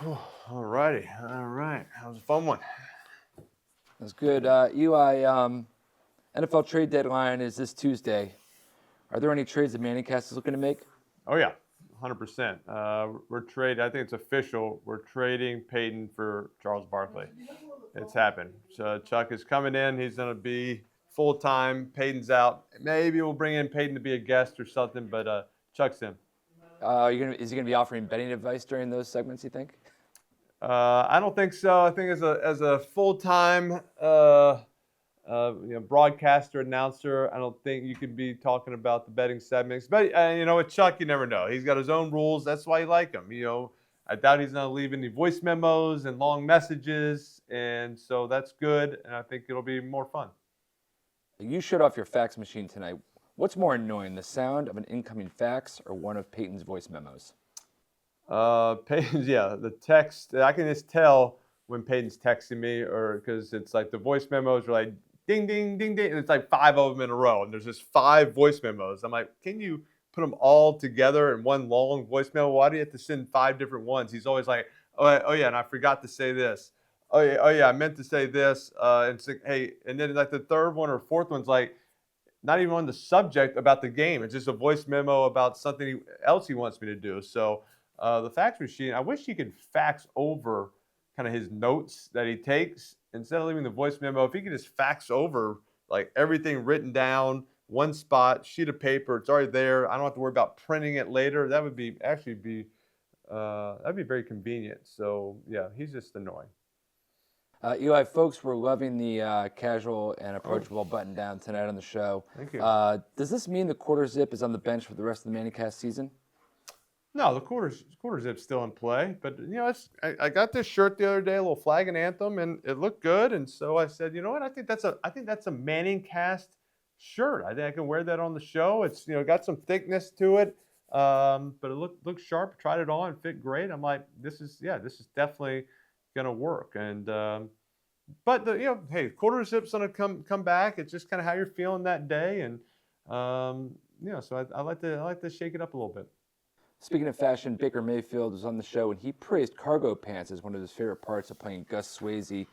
All righty. All right. That was a fun one. That's good. Eli, NFL trade deadline is this Tuesday. Are there any trades that ManningCast is looking to make? Oh, yeah. 100%. We're trading. I think it's official. We're trading Peyton for Charles Barkley. It's happened. So Chuck is coming in. He's going to be full-time. Peyton's out. Maybe we'll bring in Peyton to be a guest or something, but Chuck's in. Is he going to be offering betting advice during those segments, you think? I don't think so. I think as a full-time broadcaster, announcer, I don't think you could be talking about the betting segments. But with Chuck, you never know. He's got his own rules. That's why you like him. I doubt he's not leaving any voice memos and long messages, and so that's good. And I think it'll be more fun. You shut off your fax machine tonight. What's more annoying, the sound of an incoming fax or one of Peyton's voice memos? Peyton's, the text. I can just tell when Peyton's texting me, or because it's like the voice memos are like ding, ding, ding, ding. And it's like 5 of them in a row, and there's just 5 voice memos. I'm like, can you put them all together in one long voice memo? Why do you have to send 5 different ones? He's always like, oh yeah, and I forgot to say this. Oh yeah, I meant to say this. And it's like, hey, and then like the third one or fourth one's like, not even on the subject about the game. It's just a voice memo about something else he wants me to do. So the fax machine, I wish he could fax over kind of his notes that he takes instead of leaving the voice memo. If he could just fax over like everything written down, one spot, sheet of paper, it's already there. I don't have to worry about printing it later. That would be that'd be very convenient. So yeah, he's just annoying. Eli, folks were loving the casual and approachable button down tonight on the show. Thank you. Does this mean the quarter zip is on the bench for the rest of the ManningCast season? No, the quarter zip's still in play, but I got this shirt the other day, a little flag and anthem, and it looked good, and so I said, you know what, I think that's a ManningCast shirt. I think I can wear that on the show. It's got some thickness to it, but it looked sharp. Tried it on, fit great. I'm like, this is definitely gonna work, and but hey, quarter zip's gonna come back. It's just kind of how you're feeling that day, and so I like to shake it up a little bit. Speaking of fashion, Baker Mayfield was on the show and he praised cargo pants as one of his favorite parts of playing Gus Swayze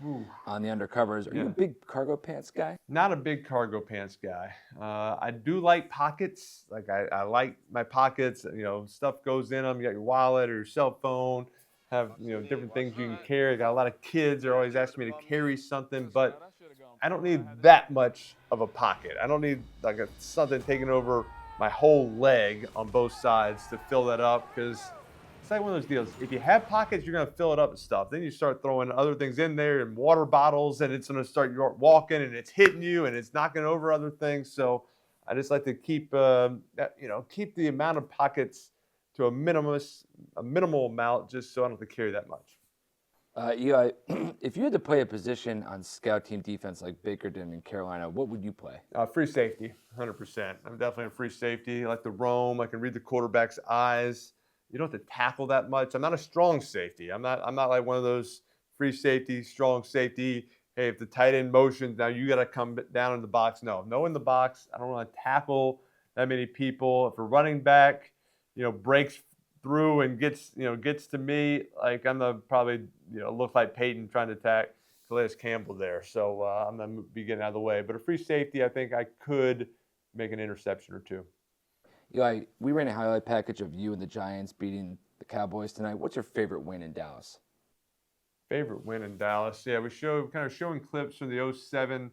on the Undercovers. Are you a big cargo pants guy? Not a big cargo pants guy. I do like pockets. Like I like my pockets. Stuff goes in them. You got your wallet or your cell phone. Have different things you can carry. I got a lot of kids. They're always asking me to carry something, but I don't need that much of a pocket. I don't need like something taking over my whole leg on both sides to fill that up, because it's like one of those deals. If you have pockets, you're going to fill it up with stuff. Then you start throwing other things in there and water bottles, and it's going to start walking and it's hitting you and it's knocking over other things. So I just like to keep the amount of pockets to a minimal amount, just so I don't have to carry that much. Eli, if you had to play a position on scout team defense like Baker did in Carolina, what would you play? Free safety, 100%. I'm definitely a free safety. I like to roam. I can read the quarterback's eyes. You don't have to tackle that much. I'm not a strong safety. I'm not like one of those free safety, strong safety. Hey, if the tight end motions, now you got to come down in the box. No in the box. I don't want to tackle that many people. If a running back, breaks through and gets to me, like I'm probably look like Peyton trying to attack Calais Campbell there. So I'm gonna be getting out of the way. But a free safety, I think I could make an interception or two. Eli, we ran a highlight package of you and the Giants beating the Cowboys tonight. What's your favorite win in Dallas? Favorite win in Dallas? Yeah, we showing clips from the 07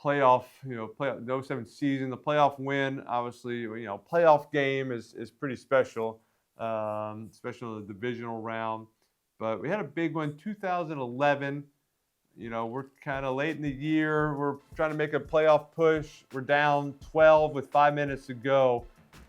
playoff, the 07 season, the playoff win. Obviously, playoff game is pretty special. Especially in the divisional round. But we had a big one, 2011. We're kind of late in the year. We're trying to make a playoff push. We're down 12 with 5 minutes to go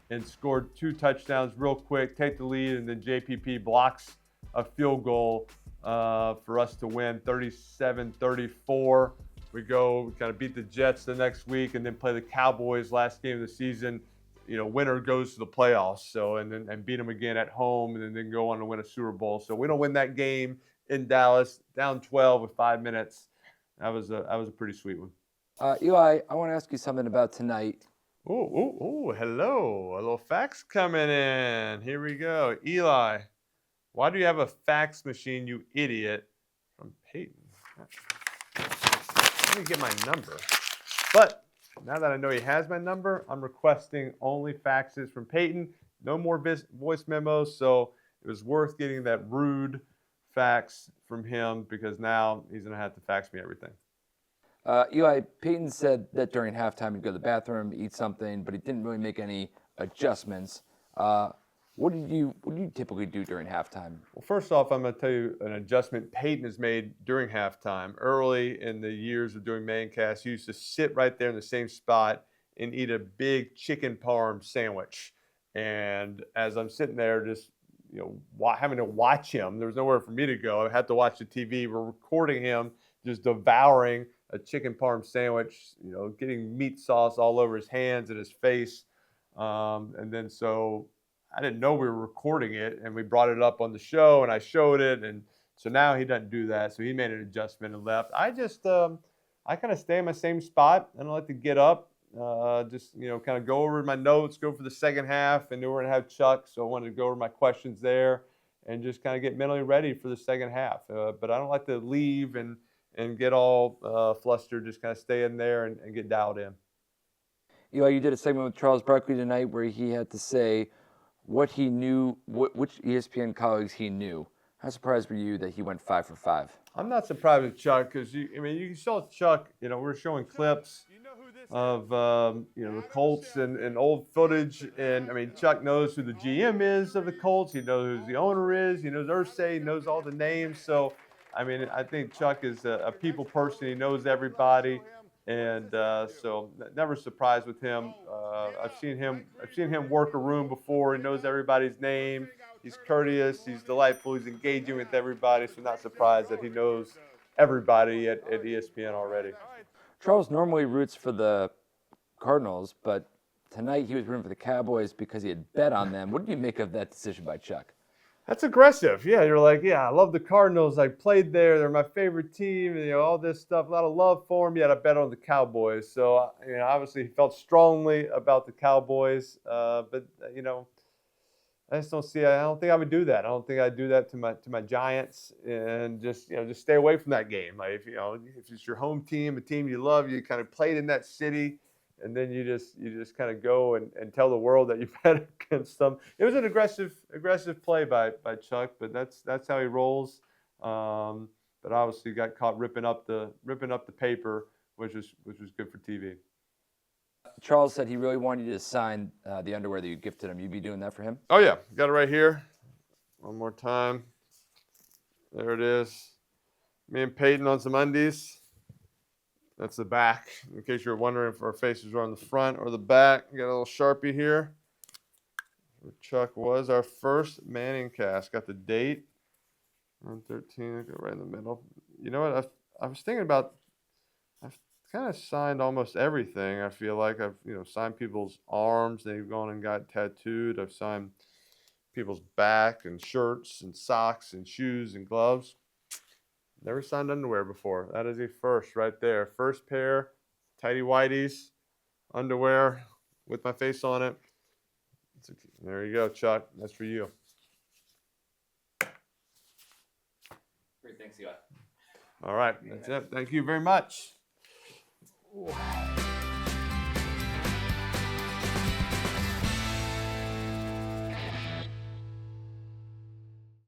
and scored 2 touchdowns real quick, take the lead, and then JPP blocks a field goal for us to win 37-34. We kind of beat the Jets the next week and then play the Cowboys last game of the season. Winner goes to the playoffs. So and beat them again at home, and then go on to win a Super Bowl. So we don't win that game in Dallas, down 12 with 5 minutes. That was a pretty sweet one. Eli, I want to ask you something about tonight. Oh, hello. A little fax coming in. Here we go. Eli, Why do you have a fax machine, you idiot? From Peyton. Let me get my number. But now that I know he has my number, I'm requesting only faxes from Peyton. No more voice memos. So it was worth getting that rude fax from him because now he's going to have to fax me everything. Eli, Peyton said that during halftime he'd go to the bathroom, eat something, but he didn't really make any adjustments. What do you typically do during halftime? Well, first off, I'm going to tell you an adjustment Peyton has made during halftime. Early in the years of doing ManningCast, he used to sit right there in the same spot and eat a big chicken parm sandwich. And as I'm sitting there just having to watch him, there was nowhere for me to go. I had to watch the TV. We're recording him just devouring a chicken parm sandwich, getting meat sauce all over his hands and his face. And then so I didn't know we were recording it, and we brought it up on the show, and I showed it, and so now he doesn't do that. So he made an adjustment and left. I just I kind of stay in my same spot. I don't like to get up. Just kind of go over my notes, go for the second half, and then we're gonna have Chuck, so I wanted to go over my questions there and just kind of get mentally ready for the second half. But I don't like to leave and get all flustered. Just kind of stay in there and get dialed in. Eli, you did a segment with Charles Barkley tonight where he had to say what he knew, which ESPN colleagues he knew. How surprised were you that he went 5 for 5? I'm not surprised with Chuck because you saw Chuck. We're showing clips of the Colts and old footage, and Chuck knows who the GM is of the Colts. He knows who the owner is. He knows Irsay. He knows all the names. So, I think Chuck is a people person. He knows everybody, and so never surprised with him. I've seen him work a room before. He knows everybody's name. He's courteous. He's delightful. He's engaging with everybody. So not surprised that he knows everybody at ESPN already. Charles normally roots for the Cardinals, but tonight he was rooting for the Cowboys because he had bet on them. What do you make of that decision by Chuck? That's aggressive. Yeah, you're like, I love the Cardinals. I played there. They're my favorite team. All this stuff. A lot of love for them. Yet I bet on the Cowboys. So, obviously he felt strongly about the Cowboys. But I just don't see. I don't think I would do that. I don't think I'd do that to my Giants, and just stay away from that game. Like if it's your home team, a team you love, you kind of played in that city, and then you just kind of go and tell the world that you bet against them. It was an aggressive play by Chuck, but that's how he rolls. But obviously got caught ripping up the paper, which was good for TV. Charles said he really wanted you to sign the underwear that you gifted him. You'd be doing that for him? Oh, yeah. Got it right here. One more time. There it is. Me and Peyton on some undies. That's the back. In case you're wondering if our faces are on the front or the back. Got a little Sharpie here. Chuck was our first ManningCast. Got the date. 1/13. Go right in the middle. You know what? I was thinking about... I've kind of signed almost everything. I feel like I've signed people's arms. They've gone and got tattooed. I've signed people's back and shirts and socks and shoes and gloves. Never signed underwear before. That is a first right there. First pair, tighty whities, underwear with my face on it. There you go, Chuck. That's for you. Great, thanks, Eli. All right, that's it. Thank you very much. Wow.